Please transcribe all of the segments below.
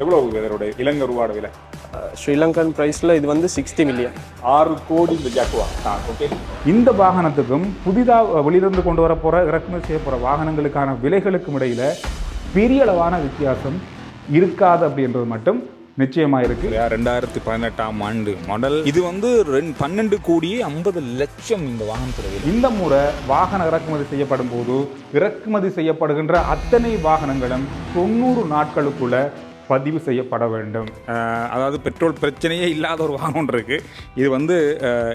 எவ்வளவு இதனுடைய இலங்கை ரூபாட விலை? ஸ்ரீலங்கன் ப்ரைஸில் இது வந்து 60 மில்லியன். 6 கோடி இந்த ஜாக்குவா. ஓகே. இந்த வாகனத்துக்கும் புதிதாக வெளியிலிருந்து கொண்டு வர போகிற இறக்குமதி செய்ய போகிற வாகனங்களுக்கான விலைகளுக்கும் இடையில் பெரிய அளவான வித்தியாசம் இருக்காது அப்படின்றது மட்டும் நிச்சயமாக இருக்கு. 2018ஆம் ஆண்டு மாடல். இது வந்து 12 கோடியே 50 லட்சம் இந்த வாகனத்துறை. இந்த முறை வாகன இறக்குமதி செய்யப்படும் போது இறக்குமதி செய்யப்படுகின்ற அத்தனை வாகனங்களும் 90 நாட்களுக்குள்ள பதிவு செய்யப்பட வேண்டும். அதாவது பெட்ரோல் பிரச்சனையே இல்லாத ஒரு வாகனம் இருக்கு. இது வந்து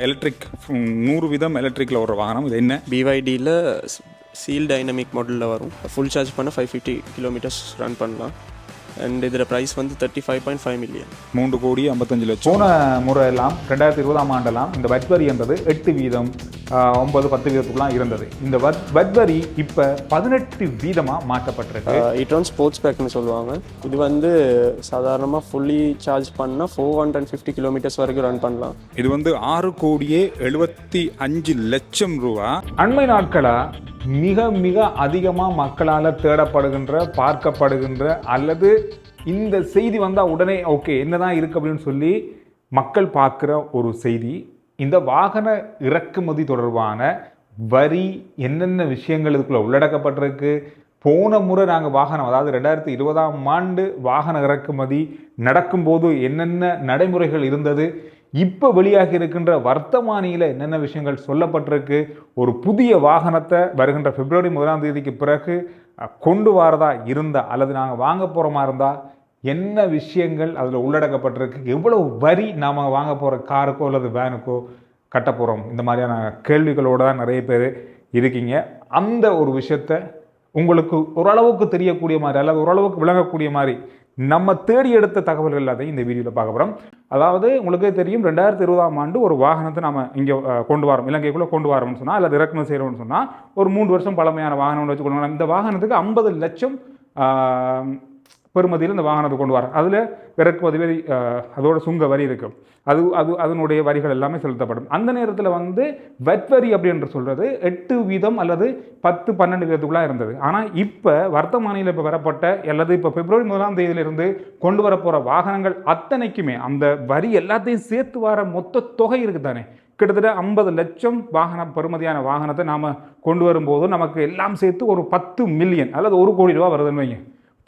எலக்ட்ரிக் 100% எலக்ட்ரிக்கில் ஒரு வாகனம். இது என்ன பிவைடியில் சீல் டைனமிக் மாடலில் வரும். ஃபுல் சார்ஜ் பண்ண 550 கிலோமீட்டர்ஸ் ரன் பண்ணலாம். அண்ட் இதில் ப்ரைஸ் வந்து 35.5 மில்லியன். 3 கோடி 55 லட்சம். போன முறை எல்லாம் 2020ஆம் ஆண்டெல்லாம் இந்த வட் வரி என்பது 8%, 9-10% இருந்தது. இந்த வட் வரி இப்போ 18% மாற்றப்பட்டிருக்கு. இட்ரான் ஸ்போர்ட்ஸ் பேக்னு சொல்லுவாங்க. இது வந்து சாதாரணமாக ஃபுல்லி சார்ஜ் பண்ணால் 450 கிலோமீட்டர்ஸ் வரைக்கும் ரன் பண்ணலாம். இது வந்து 6 கோடியே 75 லட்சம் ரூபா. அண்மை நாட்களாக மிக மிக அதிகமாக மக்களால் தேடப்படுகின்ற, பார்க்கப்படுகின்ற, அல்லது இந்த செய்தி வந்தால் உடனே ஓகே என்னதான் இருக்கு அப்படின்னு சொல்லி மக்கள் பார்க்குற ஒரு செய்தி, இந்த வாகன இறக்குமதி தொடர்பான வரி என்னென்ன விஷயங்கள் இதுக்குள்ள உள்ளடக்கப்பட்டிருக்கு. போன முறை நாங்கள் வாகனம், அதாவது 2020ஆம் ஆண்டு வாகன இறக்குமதி நடக்கும்போது என்னென்ன நடைமுறைகள் இருந்தது, இப்போ வெளியாகி இருக்கின்ற வர்த்தமானியில் என்னென்ன விஷயங்கள் சொல்லப்பட்டிருக்கு, ஒரு புதிய வாகனத்தை வருகின்ற பிப்ரவரி 1ஆம் தேதிக்கு பிறகு கொண்டு வரதா இருந்தால் அல்லது நாங்கள் வாங்க போகிறோமா இருந்தால் என்ன விஷயங்கள் அதில் உள்ளடக்கப்பட்டிருக்கு, எவ்வளவு வரி நாம் வாங்க போகிற காருக்கோ அல்லது வேனுக்கோ கட்ட போகிறோம், இந்த மாதிரியான கேள்விகளோடு தான் நிறைய பேர் இருக்கீங்க. அந்த ஒரு விஷயத்தை உங்களுக்கு ஓரளவுக்கு தெரியக்கூடிய மாதிரி அல்லது ஓரளவுக்கு விளங்கக்கூடிய மாதிரி நம்ம தேடி எடுத்த தகவல்கள் எல்லாத்தையும் இந்த வீடியோவில் பார்க்க போகிறோம். அதாவது உங்களுக்கே தெரியும், 2020ஆம் ஆண்டு ஒரு வாகனத்தை நம்ம இங்கே கொண்டு வரோம், இலங்கைக்குள்ளே கொண்டு வரோம்னு சொன்னால் அல்லது இறக்குமதி செய்கிறோம்னு சொன்னால் ஒரு 3 வருஷம் பழமையான வாகனம் வச்சு கொண்டு வரலாம். இந்த வாகனத்துக்கு 50 லட்சம் பெறுமதியில் இந்த வாகனத்தை கொண்டு வரோம். அதில் இறக்குமதி வரி, அதோட சுங்க வரி இருக்கும், அதனுடைய வரிகள் எல்லாமே செலுத்தப்படும். அந்த நேரத்தில் வந்து வட் வரி அப்படின்ற சொல்கிறது 8% அல்லது 10-12% இருந்தது. ஆனால் இப்போ வர்த்தமானியில் இப்போ வரப்பட்ட அல்லது இப்போ பிப்ரவரி 1ஆம் தேதியிலிருந்து கொண்டு வரப்போகிற வாகனங்கள் அத்தனைக்குமே அந்த வரி எல்லாத்தையும் சேர்த்து வர மொத்த தொகை இருக்குது தானே, கிட்டத்தட்ட 50 லட்சம் வாகனம் பெறுமதியான வாகனத்தை நாம் கொண்டு வரும்போது நமக்கு எல்லாம் சேர்த்து ஒரு 10 மில்லியன் அல்லது 1 கோடி ரூபா வருதுன்னு வைங்க.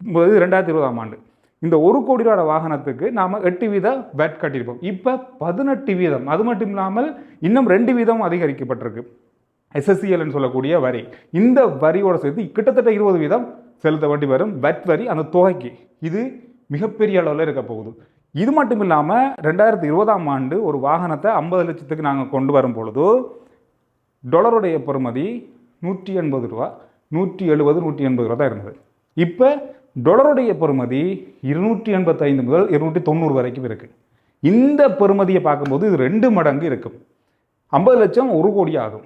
2020ஆம் ஆண்டு இந்த 1 கோடி ரூபா வாகனத்துக்கு நாம் 8% வட் கட்டியிருப்போம். இப்போ 18%. அது மட்டும் இல்லாமல் இன்னும் 2% அதிகரிக்கப்பட்டிருக்கு, எஸ்எஸ்சிஎல்னு சொல்லக்கூடிய வரி. இந்த வரியோட சேர்த்து கிட்டத்தட்ட 20% செலுத்த வேண்டி வரும் வட் வரி அந்த தொகைக்கு. இது மிகப்பெரிய அளவில் இருக்க போகுது. இது மட்டும் இல்லாமல் 2020ஆம் ஆண்டு ஒரு வாகனத்தை 50 லட்சத்துக்கு நாங்கள் கொண்டு வரும் பொழுது டாலருடைய பெறுமதி 180 ரூபா, 170, 180 ரூபா தான் இருந்தது. இப்போ டாலருடைய பெறுமதி 285 முதல் 290 வரைக்கும் இருக்குது. இந்த பெறுமதியை பார்க்கும்போது இது 2 மடங்கு இருக்கும். 50 லட்சம் 1 கோடி ஆகும்.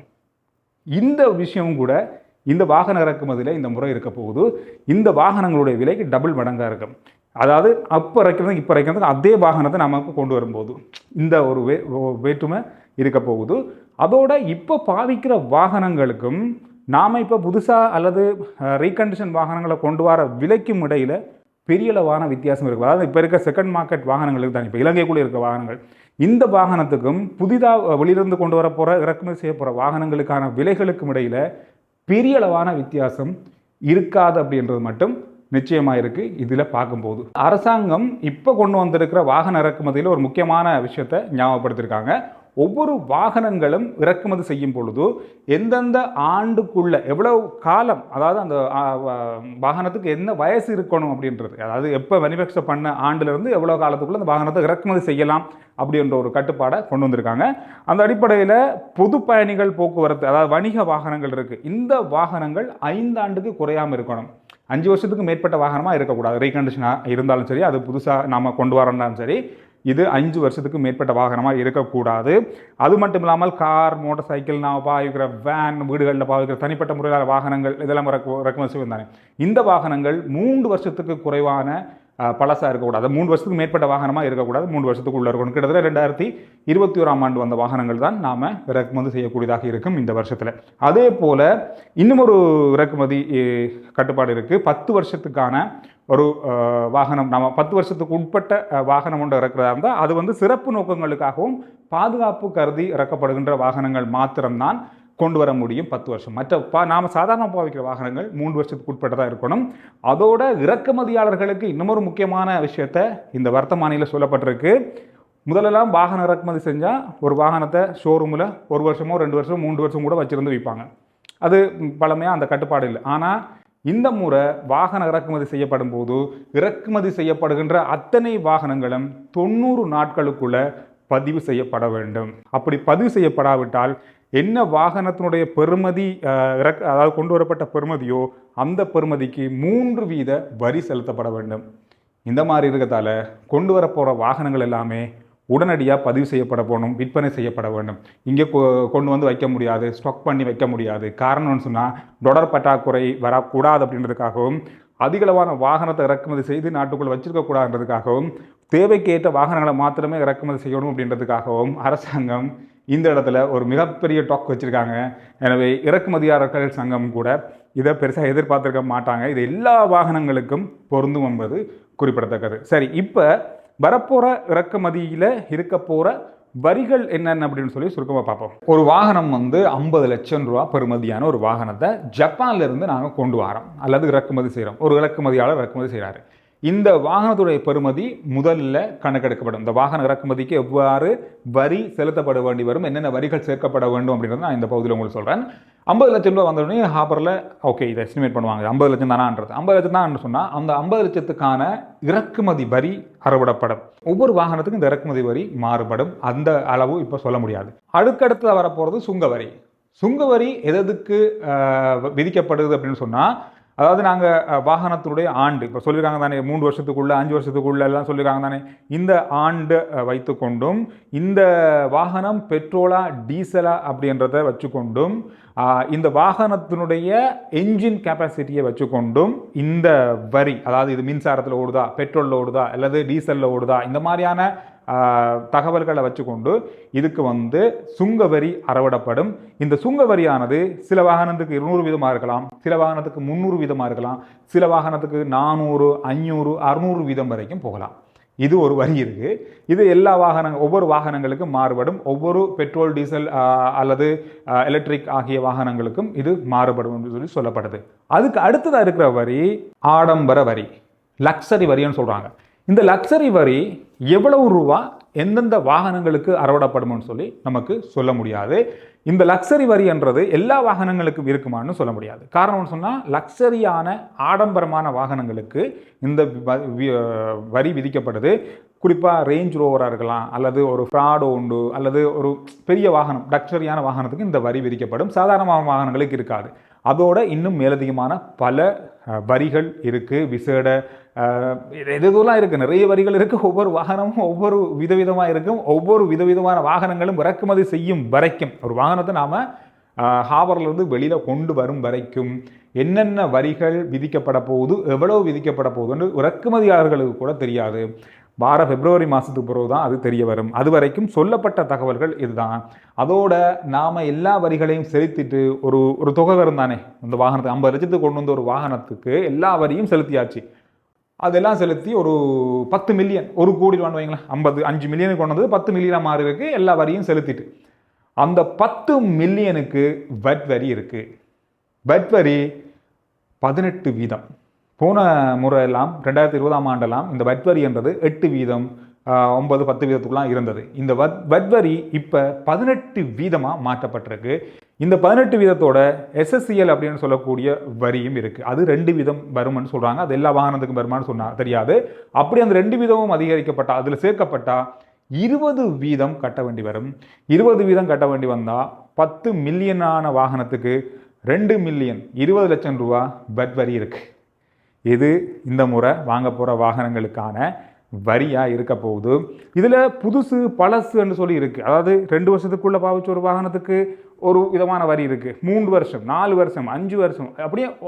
இந்த விஷயமும் கூட இந்த வாகன இறக்குமதியில் இந்த முறை இருக்க போகுது. இந்த வாகனங்களுடைய விலைக்கு டபுள் மடங்காக இருக்கும். அதாவது அப்போ இறக்கிறதுக்கு இப்போ இறக்கிறதுக்கு அதே வாகனத்தை நமக்கு கொண்டு வரும்போது இந்த ஒரு வேற்றுமை இருக்க போகுது. அதோட இப்போ பாவிக்கிற வாகனங்களுக்கும் நாம் இப்போ புதுசாக அல்லது ரீகண்டிஷன் வாகனங்களை கொண்டு வர விலைக்கும் இடையில் பெரிய அளவான வித்தியாசம் இருக்குது. அதாவது இப்போ இருக்க செகண்ட் மார்க்கெட் வாகனங்களுக்கு தான், இப்போ இலங்கைக்குள்ளே இருக்க வாகனங்கள், இந்த வாகனத்துக்கும் புதிதாக வெளியிலிருந்து கொண்டு வர போகிற இறக்குமதி செய்ய போகிற வாகனங்களுக்கான விலைகளுக்கும் இடையில் பெரிய அளவான வித்தியாசம் இருக்காது அப்படின்றது மட்டும் நிச்சயமாக இருக்குது. இதில் பார்க்கும்போது அரசாங்கம் இப்போ கொண்டு வந்திருக்கிற வாகன இறக்குமதியில் ஒரு முக்கியமான விஷயத்தை ஞாபகப்படுத்தியிருக்காங்க. ஒவ்வொரு வாகனங்களும் இறக்குமதி செய்யும் பொழுது எந்தெந்த ஆண்டுக்குள்ள எவ்வளவு காலம், அதாவது அந்த வாகனத்துக்கு என்ன வயசு இருக்கணும் அப்படின்றது, அதாவது எப்போ மேனுஃபேக்சர் பண்ண ஆண்டுலேருந்து எவ்வளோ காலத்துக்குள்ள அந்த வாகனத்தை இறக்குமதி செய்யலாம் அப்படின்ற ஒரு கட்டுப்பாடை கொண்டு வந்திருக்காங்க. அந்த அடிப்படையில் பொது பயணிகள் போக்குவரத்து, அதாவது வணிக வாகனங்கள் இருக்குது, இந்த வாகனங்கள் 5 ஆண்டுக்கு குறையாமல் இருக்கணும். 5 வருஷத்துக்கு மேற்பட்ட வாகனமாக இருக்கக்கூடாது. ரீகண்டிஷனாக இருந்தாலும் சரி, அது புதுசாக நாம் கொண்டு வரணும்னாலும் சரி, இது 5 வருஷத்துக்கு மேற்பட்ட வாகனமாக இருக்கக்கூடாது. அது மட்டும் இல்லாமல் கார், மோட்டார் சைக்கிள், நாம் பாவிக்கிற வேன், வீடுகளில் பாவிக்கிற தனிப்பட்ட முறையில் வாகனங்கள் இதெல்லாம் இறக்குமதி செய்வதானே, இந்த வாகனங்கள் 3 வருஷத்துக்கு குறைவான பழசாக இருக்கக்கூடாது. 3 வருஷத்துக்கு மேற்பட்ட வாகனமாக இருக்கக்கூடாது. 3 வருஷத்துக்கு உள்ள இருக்கணும். கிட்டத்தட்ட 2021ஆம் ஆண்டு வந்த வாகனங்கள் தான் நாம் இறக்குமதி செய்யக்கூடியதாக இருக்கும் இந்த வருஷத்தில். அதே போல் இன்னும் ஒரு இறக்குமதி கட்டுப்பாடு இருக்குது. 10 வருஷத்துக்கான ஒரு வாகனம் நம்ம 10 வருஷத்துக்கு உட்பட்ட வாகனம் ஒன்று இறக்குறதா இருந்தால் அது வந்து சிறப்பு நோக்கங்களுக்காகவும் பாதுகாப்பு கருதி இறக்கப்படுகின்ற வாகனங்கள் மாத்திரம்தான் கொண்டு வர முடியும் 10 வருஷம். மற்ற நாம் சாதாரண பாவிக்கிற வாகனங்கள் 3 வருஷத்துக்கு உட்பட்டதாக இருக்கணும். அதோட இறக்குமதியாளர்களுக்கு இன்னமொரு முக்கியமான விஷயத்தை இந்த வர்த்தமானியில் சொல்லப்பட்டிருக்கு. முதலெல்லாம் வாகன இறக்குமதி செஞ்சால் ஒரு வாகனத்தை ஷோரூமில் 1 வருஷமோ 2 வருஷம் 3 வருஷம் கூட வச்சுருந்து விற்பாங்க. அது பழமையாக அந்த கட்டுப்பாடு இல்லை. ஆனால் இந்த முறை வாகன இறக்குமதி செய்யப்படும் போது இறக்குமதி செய்யப்படுகின்ற அத்தனை வாகனங்களும் 90 நாட்களுக்குள்ள பதிவு செய்யப்பட வேண்டும். அப்படி பதிவு செய்யப்படாவிட்டால் என்ன வாகனத்தினுடைய பெறுமதி அதாவது கொண்டு வரப்பட்ட பெறுமதியோ அந்த பெறுமதிக்கு 3% வரி செலுத்தப்பட வேண்டும். இந்த மாதிரி இருக்கிறதால கொண்டு வரப்போகிற வாகனங்கள் எல்லாமே உடனடியாக பதிவு செய்யப்பட போகணும், விற்பனை செய்யப்பட வேண்டும். இங்கே கொண்டு வந்து வைக்க முடியாது, ஸ்டாக் பண்ணி வைக்க முடியாது. காரணம்னு சொன்னால் தொடர் பற்றாக்குறை வரக்கூடாது அப்படின்றதுக்காகவும், அதிகளவான வாகனத்தை இறக்குமதி செய்து நாட்டுக்குள்ளே வச்சிருக்கக்கூடாதுன்றதுக்காகவும், தேவைக்கேற்ற வாகனங்களை மாத்திரமே இறக்குமதி செய்யணும் அப்படின்றதுக்காகவும் அரசாங்கம் இந்த இடத்துல ஒரு மிகப்பெரிய டாக் வச்சுருக்காங்க. எனவே இறக்குமதியாளர்கள் சங்கம் கூட இதை பெருசாக எதிர்பார்த்துருக்க மாட்டாங்க. இது எல்லா வாகனங்களுக்கும் பொருந்தும் என்பது குறிப்பிடத்தக்கது. சரி, இப்போ வரப்போகிற இறக்குமதியில் இருக்க போகிற வரிகள் என்னென்ன அப்படின்னு சொல்லி சுருக்கமாக பார்ப்போம். ஒரு வாகனம் வந்து 50 லட்சம் ரூபா பெறுமதியான ஒரு வாகனத்தை ஜப்பான்லேருந்து நாங்கள் கொண்டு வரோம் அல்லது இறக்குமதி செய்கிறோம். ஒரு இறக்குமதியாளர் இறக்குமதி செய்கிறாரு. இந்த வாகனத்துடைய பெறுமதி முதல்ல கணக்கெடுக்கப்படும். இந்த வாகன இறக்குமதிக்கு எவ்வாறு வரி செலுத்தப்பட வேண்டி வரும், என்னென்ன வரிகள் சேர்க்கப்பட வேண்டும் அப்படின்றத நான் இந்த பகுதியில் உங்களுக்கு சொல்கிறேன். 50 லட்சம் ரூபா வந்தோடனே ஹாப்பரில் ஓகே இதை எஸ்டிமேட் பண்ணுவாங்க. 50 லட்சம் தானான்றது 50 லட்சம் தான் சொன்னால் அந்த 50 லட்சத்துக்கான இறக்குமதி வரி அறவிடப்படும். ஒவ்வொரு வாகனத்துக்கும் இந்த இறக்குமதி வரி மாறுபடும். அந்த அளவு இப்போ சொல்ல முடியாது. அடுத்தடுத்து வரப்போகிறது சுங்கவரி. சுங்கவரி எதுக்கு விதிக்கப்படுது அப்படின்னு சொன்னால், அதாவது நாங்கள் வாகனத்தினுடைய ஆண்டு இப்போ சொல்லியிருக்காங்க தானே, 3 வருஷத்துக்குள்ளே 5 வருஷத்துக்குள்ளே எல்லாம் சொல்லியிருக்காங்க தானே. இந்த ஆண்டு வைத்துக்கொண்டும் இந்த வாகனம் பெட்ரோலா டீசலா அப்படின்றத வச்சுக்கொண்டும் இந்த வாகனத்தினுடைய என்ஜின் கெப்பாசிட்டியை வச்சுக்கொண்டும் இந்த வரி, அதாவது இது மின்சாரத்தில் ஓடுதா, பெட்ரோலில் ஓடுதா அல்லது டீசலில் ஓடுதா, இந்த மாதிரியான தகவல்களை வச்சுக்கொண்டு இதுக்கு வந்து சுங்கவரி அறவிடப்படும். இந்த சுங்கவரியானது சில வாகனத்துக்கு 200 வீதமாக இருக்கலாம், சில வாகனத்துக்கு 300 வீதமாக இருக்கலாம், சில வாகனத்துக்கு 400, 500, 600 வீதம் வரைக்கும் போகலாம். இது ஒரு வரி இருக்குது. இது எல்லா ஒவ்வொரு வாகனங்களுக்கும் மாறுபடும். ஒவ்வொரு பெட்ரோல் டீசல் அல்லது எலக்ட்ரிக் ஆகிய வாகனங்களுக்கும் இது மாறுபடும் என்று சொல்லி சொல்லப்படுது. அதுக்கு அடுத்ததாக இருக்கிற வரி ஆடம்பர வரி, லக்ஸரி வரின்னு சொல்கிறாங்க. இந்த லக்ஸரி வரி எவ்வளவு ரூபா எந்தெந்த வாகனங்களுக்கு அறவிடப்படும்னு சொல்லி நமக்கு சொல்ல முடியாது. இந்த லக்ஸரி வரி என்றது எல்லா வாகனங்களுக்கும் இருக்குமான்னு சொல்ல முடியாது. காரணம்னு சொன்னால் லக்ஸரியான ஆடம்பரமான வாகனங்களுக்கு இந்த வரி விதிக்கப்படுது. குறிப்பாக ரேஞ்ச் ரோவராக இருக்கலாம் அல்லது ஒரு ஃப்ராடோ உண்டு அல்லது ஒரு பெரிய வாகனம் லக்ஸரியான வாகனத்துக்கு இந்த வரி விதிக்கப்படும். சாதாரணமான வாகனங்களுக்கு இருக்காது. அதோட இன்னும் மேலதிகமான பல வரிகள் இருக்குது. விசேட எதுலாம் இருக்குது, நிறைய வரிகள் இருக்குது. ஒவ்வொரு வாகனமும் ஒவ்வொரு விதவிதமாக இருக்கும். ஒவ்வொரு விதவிதமான வாகனங்களும் இறக்குமதி செய்யும் வரைக்கும், ஒரு வாகனத்தை நாம் ஹாபர்லேருந்து வெளியில் கொண்டு வரும் வரைக்கும் என்னென்ன வரிகள் விதிக்கப்பட போகுது, எவ்வளவு விதிக்கப்பட போகுதுன்னு இறக்குமதியாளர்களுக்கு கூட தெரியாது. வார பிப்ரவரி மாதத்துக்கு பிறகு தான் அது தெரிய வரும். அது வரைக்கும் சொல்லப்பட்ட தகவல்கள் இதுதான். அதோட நாம் எல்லா வரிகளையும் செலுத்திட்டு ஒரு தொகை வரும் தானே, அந்த வாகனத்தை 50 லட்சத்துக்கு கொண்டு வந்த ஒரு வாகனத்துக்கு எல்லா வரியும் செலுத்தியாச்சு. அதெல்லாம் செலுத்தி ஒரு 10 மில்லியன், 1 கோடி வைங்களேன், 5 மில்லியனுக்கு கொண்டு வந்து 10 மில்லியனாக மாறி இருக்கு. எல்லா வரியும் செலுத்திட்டு அந்த 10 மில்லியனுக்கு வட் வரி இருக்குது. வட் வரி 18 வீதம். போன முறை எல்லாம் 2020ஆம் ஆண்டெல்லாம் இந்த வட் வரி என்றது 8 வீதம் 9-10 வீதத்துக்குலாம் இருந்தது. இந்த வட் வரி இப்போ 18 வீதமாக மாற்றப்பட்டிருக்கு. இந்த 18 வீதத்தோட SSCL அப்படின்னு சொல்லக்கூடிய வரியும் இருக்குது. அது 2 வீதம் வரும்னு சொல்கிறாங்க. அது எல்லா வாகனத்துக்கும் வருமானு சொன்னால் தெரியாது. அப்படி அந்த 2 வீதமும் அதிகரிக்கப்பட்டால், அதில் சேர்க்கப்பட்டால் 20 வீதம் கட்ட வேண்டி வரும். 20 வீதம் கட்ட வேண்டி வந்தால் 10 மில்லியனான வாகனத்துக்கு 2 மில்லியன் 20 லட்சம் ரூபா வட் வரி இருக்குது. இது இந்த முறை வாங்க போகிற வாகனங்களுக்கான வரியாக இருக்க போகுது. இதில் புதுசு பழசுன்னு சொல்லி இருக்குது. அதாவது 2 வருஷத்துக்குள்ளே பாவிச்ச ஒரு வாகனத்துக்கு ஒரு விதமான வரி இருக்குது. 3 வருஷம் 4 வருஷம் 5 வருஷம்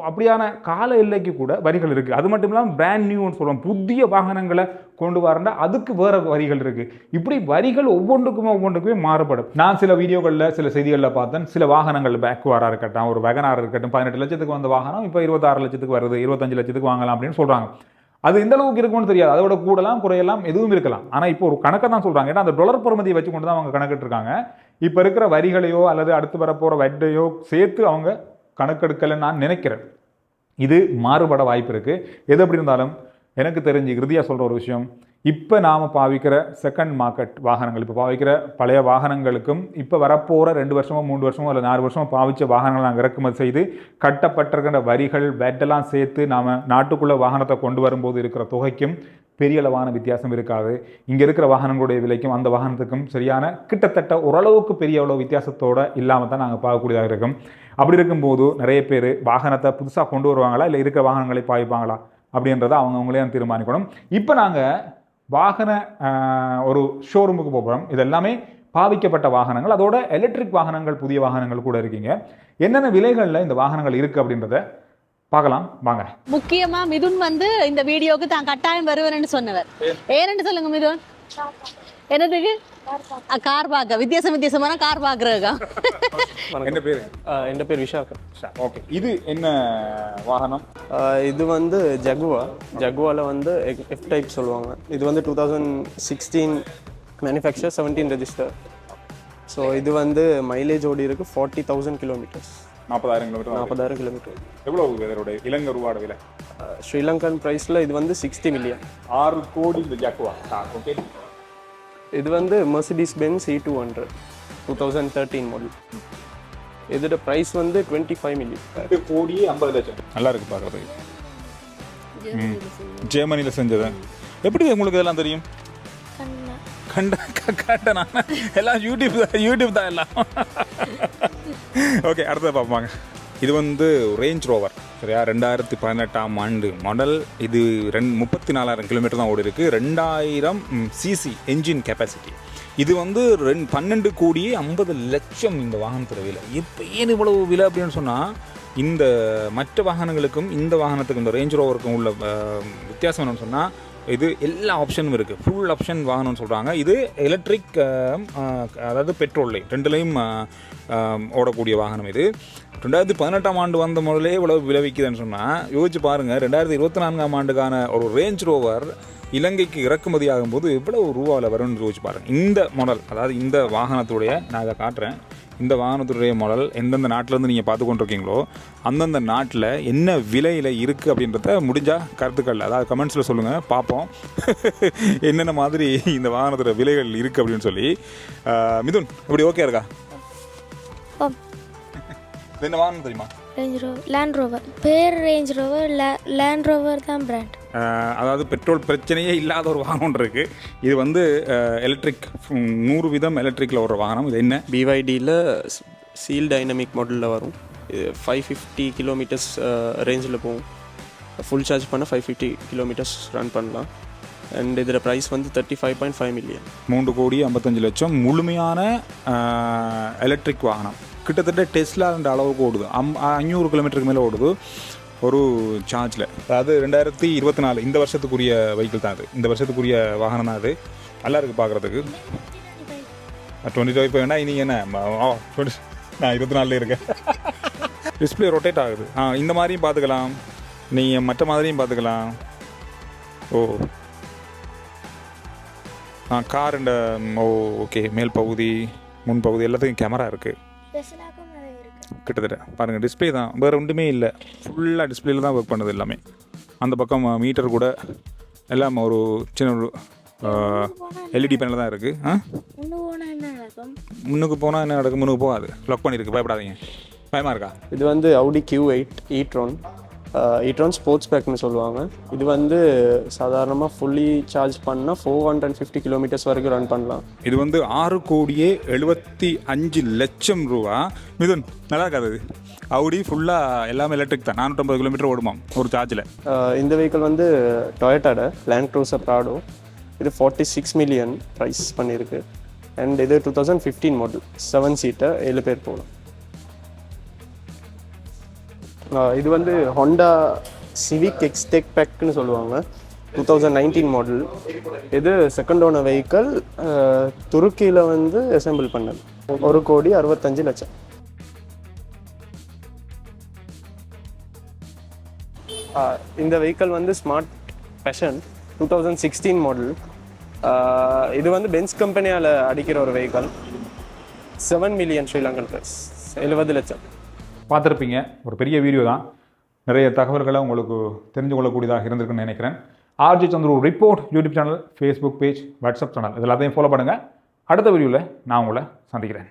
அப்படியான கால எல்லைக்கு கூட வரிகள் இருக்குது. அது மட்டும் இல்லாமல் பிராண்ட் நியூன்னு சொல்லுவோம், புதிய வாகனங்களை கொண்டு வரண்டா அதுக்கு வேறு வரிகள் இருக்குது. இப்படி வரிகள் ஒவ்வொன்றுக்குமே மாறுபடும். நான் சில வீடியோக்களில் சில செய்திகளில் பார்த்தேன், சில வாகனங்கள் பேக்வாராக இருக்கட்டும், ஒரு வேகனார் இருக்கட்டும், 18 லட்சத்துக்கு வந்த வாகனம் இப்போ 26 லட்சத்துக்கு வருது, 25 லட்சத்துக்கு வாங்கலாம் அப்படின்னு சொல்கிறாங்க. அது எந்த அளவுக்கு இருக்கும்னு தெரியாது, அதோட கூடலாம் குறையலாம் எதுவும் இருக்கலாம். ஆனால் இப்போ ஒரு கணக்கை தான் சொல்கிறாங்க. ஏன்னா அந்த டாலர் பெறுமதியை வச்சு கொண்டு தான் அவங்க கணக்கிட்டு இருக்காங்க. இப்போ இருக்கிற வரிகளையோ அல்லது அடுத்து வரப்போகிற வட்டியோ சேர்த்து அவங்க கணக்கெடுக்கலைன்னு நான் நினைக்கிறேன். இது மாறுபட வாய்ப்பு இருக்குது. எது எப்படி இருந்தாலும் எனக்கு தெரிஞ்சு இறுதியாக சொல்கிற ஒரு விஷயம், இப்போ நாம் பாவிக்கிற செகண்ட் மார்க்கெட் வாகனங்கள், இப்போ பாவிக்கிற பழைய வாகனங்களுக்கும் இப்போ வரப்போகிற 2 வருஷமோ 3 வருஷமோ இல்லை 4 வருஷமோ பாவித்த வாகனங்கள் நாங்கள் இறக்குமதி செய்து கட்டப்பட்டிருக்கிற வரிகள் வெட்டெல்லாம் சேர்த்து நாம் நாட்டுக்குள்ளே வாகனத்தை கொண்டு வரும்போது இருக்கிற தொகைக்கும் பெரிய அளவான வித்தியாசம் இருக்காது. இங்கே இருக்கிற வாகனங்களுடைய விலைக்கும் அந்த வாகனத்துக்கும் சரியான கிட்டத்தட்ட ஓரளவுக்கு பெரிய அளவு வித்தியாசத்தோடு இல்லாமல் தான் நாங்கள் பார்க்கக்கூடியதாக இருக்கும். அப்படி இருக்கும்போது நிறைய பேர் வாகனத்தை புதுசாக கொண்டு வருவாங்களா இல்லை இருக்கிற வாகனங்களை பாவிப்பாங்களா அப்படின்றத அவங்களே தீர்மானிக்கணும். இப்போ நாங்கள் வாகன ஒரு ஷோரூமுக்கு போகிறோம். இது எல்லாமே பாவிக்கப்பட்ட வாகனங்கள், அதோட எலக்ட்ரிக் வாகனங்கள், புதிய வாகனங்கள் கூட இருக்கீங்க. என்னென்ன விலைகளில் இந்த வாகனங்கள் இருக்குது அப்படின்றத பார்க்கலாம் வாங்க. முக்கியமா மிதுன் வந்து இந்த வீடியோக்கு தான் கட்டாயம் வருவேன்னு சொன்னவர். ஏன்னு சொல்லுங்க மிதுன்? என்னதுக்கு? கார் பார்க்க வித்தியாசமான கார் பார்க்குறதுக்கா? என்ன பேர்? என் பேர் விஷாக். ஓகே, இது என்ன வாகனம்? இது வந்து ஜகுவாவில் வந்து எஃப் டைப் சொல்லுவாங்க. இது வந்து 2016 மேனுஃபேக்சர், 17 ரெஜிஸ்டர். ஸோ இது வந்து மைலேஜ் ஓடி இருக்கு 40,000 கிலோமீட்டர்ஸ். 40,000 கிலோமீட்டர். 40,000 கிலோமீட்டர். எவ்வளோ இதோட இலங்கை ரூபாயோட விலை? ஸ்ரீலங்கன் ப்ரைஸில் இது வந்து 60 மில்லியன். 6 கோடி இந்த ஜாக்குவா. ஓகே, இது வந்து மெர்சிடிஸ் பென்ஸ் E200 2013 மாடல். இதோட ப்ரைஸ் வந்து 25 மில்லியன். 2 கோடியே 50 லட்சம். நல்லா இருக்கு பார்க்குறது. ஜெர்மனியில் செஞ்சது. எப்படி உங்களுக்கு இதெல்லாம் தெரியும்? கண்டனா எல்லாம் யூடியூப் தான் எல்லாம். ஓகே, அடுத்தது பார்ப்பாங்க. இது வந்து ரேஞ்ச் ரோவர், சரியா? 2018ஆம் ஆண்டு மாடல். இது 34,000 கிலோமீட்டர் தான் ஓடி இருக்கு. 2000 சிசி என்ஜின் கெப்பாசிட்டி. இது வந்து 12 கோடியே 50 லட்சம் இந்த வாகனத்தோட விலை. இப்போ ஏன் இவ்வளவு விலை அப்படின்னு சொன்னால், இந்த மற்ற வாகனங்களுக்கும் இந்த வாகனத்துக்கும் இந்த ரேஞ்ச் ரோவருக்கும் உள்ள வித்தியாசம் என்னன்னு சொன்னால், இது எல்லா ஆப்ஷனும் இருக்குது. ஃபுல் ஆப்ஷன் வாகனம்னு சொல்கிறாங்க. இது எலக்ட்ரிக், அதாவது பெட்ரோல்லையும் ரெண்டுலேயும் ஓடக்கூடிய வாகனம். இது 2018ஆம் ஆண்டு வந்த முதலே இவ்வளவு விளைவிக்குதுன்னு சொன்னால் யோசிச்சு பாருங்கள். 2024ஆம் ஆண்டுக்கான ஒரு ரேஞ்ச் ரோவர் இலங்கைக்கு இறக்குமதி ஆகும்போது எவ்வளவு ரூபாவில் வரும்னு யோசிச்சு பாருங்கள். இந்த மாடல், அதாவது இந்த வாகனத்துடைய, நான் இதை காட்டுறேன், இந்த வாகனத்துடைய மாடல் எந்தெந்த நாட்டிலேருந்து நீங்கள் பார்த்து கொண்டிருக்கீங்களோ அந்தந்த நாட்டில் என்ன விலையில் இருக்குது அப்படின்றத முடிஞ்சால் கருத்துக்கள், அதாவது கமெண்ட்ஸில் சொல்லுங்கள், பார்ப்போம் என்னென்ன மாதிரி இந்த வாகனத்தோட விலைகள் இருக்குது அப்படின்னு சொல்லி. மிதுன், இப்படி ஓகே இருக்கா? என்ன வாகனம் தெரியுமா? Range rover, land rover. பேர் ரேஞ்ச் ரோவர், லேண்ட் ரோவர் தான் பிராண்ட். அதாவது பெட்ரோல் பிரச்சனையே இல்லாத ஒரு வாகனம் இருக்குது. இது வந்து எலக்ட்ரிக், 100% எலக்ட்ரிக்கில் ஒரு வாகனம். இது என்ன? பிவைடியில் சீல் டைனமிக் மாடலில் வரும். இது 550 கிலோமீட்டர்ஸ் ரேஞ்சில் போகும். ஃபுல் சார்ஜ் பண்ண 550 கிலோமீட்டர்ஸ் ரன் பண்ணலாம். அண்ட் இதில் ப்ரைஸ் வந்து 35.5 மில்லியன். 3 கோடி 55 லட்சம். முழுமையான எலக்ட்ரிக் வாகனம். கிட்டத்தட்ட டெஸ்லான்ற அளவுக்கு ஓடுது. 500 கிலோமீட்டருக்கு மேலே ஓடுது ஒரு சார்ஜில். அதாவது 2024 இந்த வருஷத்துக்குரிய வெஹிக்கிள் தான் அது. இந்த வருஷத்துக்குரிய வாகனம் தான் அது. நல்லா இருக்குது பார்க்குறதுக்கு. 25 வேணா நீங்கள் என்ன, நான் 24 இருக்கேன். டிஸ்பிளே ரொட்டேட் ஆகுது. இந்த மாதிரியும் பார்த்துக்கலாம், நீங்கள் மற்ற மாதிரியும் பார்த்துக்கலாம். கார் இந்த ஓகே, மேல் பகுதி முன்பகுதி எல்லாத்துக்கும் கேமரா இருக்குது. கிட்டத்தட்ட பாருங்கள், டிஸ்பிளே தான், வேறு ஒன்றுமே இல்லை. ஃபுல்லாக டிஸ்பிளேல தான் ஒர்க் பண்ணுது எல்லாமே. அந்த பக்கம் மீட்டர் கூட எல்லாம் ஒரு சின்ன ஒரு எல்இடி பேனல் தான் இருக்குது. முன்னுக்கு போனால் என்ன நடக்கும்? முன்னுக்கு போகாது, லாக் பண்ணியிருக்கு. பயப்படாதீங்க. பயமாக இருக்கா? இது வந்து Audi Q8 e-tron ஸ்போர்ட்ஸ் பேக்னு சொல்லுவாங்க. இது வந்து சாதாரணமாக ஃபுல்லி சார்ஜ் பண்ணால் 450 கிலோமீட்டர்ஸ் வரைக்கும் ரன் பண்ணலாம். இது வந்து 6 கோடியே 75 லட்சம் ரூபா. மிதுன், நல்லா இருக்காது. Audi ஃபுல்லாக எல்லாமே எலக்ட்ரிக் தான். 450 கிலோமீட்டர் ஓடுமாம் ஒரு சார்ஜில். இந்த வெஹிக்கிள் வந்து டொயோட்டாட லேண்ட் க்ரூசர் ப்ராடோ. இது 46 மில்லியன் ப்ரைஸ் பண்ணியிருக்கு. அண்ட் இது 2015 மாடல், 7 சீட்டர், 7 பேர் போகலாம். இது வந்து ஹோண்டா சிவிக் எக்ஸ்டெக் பேக்னு சொல்லுவாங்க, 2019 மாடல். இது செகண்ட் ஓனர் வெஹிக்கிள். துருக்கியில் வந்து அசெம்பிள் பண்ணது. 1 கோடி 65 லட்சம். இந்த வெஹிக்கிள் வந்து ஸ்மார்ட் பேஷன் 2016 மாடல். இது வந்து பென்ஸ் கம்பெனியால் அடிக்கிற ஒரு வெஹிக்கல். 7 மில்லியன் ஸ்ரீலங்கன் ப்ரைஸ், 70 லட்சம். பார்த்துருப்பீங்க, ஒரு பெரிய வீடியோ தான். நிறைய தகவல்களை உங்களுக்கு தெரிஞ்சு கொள்ளக்கூடியதாக இருந்திருக்குன்னு நினைக்கிறேன். RG Chandru report YouTube channel, Facebook page, WhatsApp channel இது எல்லாத்தையும் ஃபாலோ பண்ணுங்கள். அடுத்த வீடியோவில் நான் உங்களை சந்திக்கிறேன்.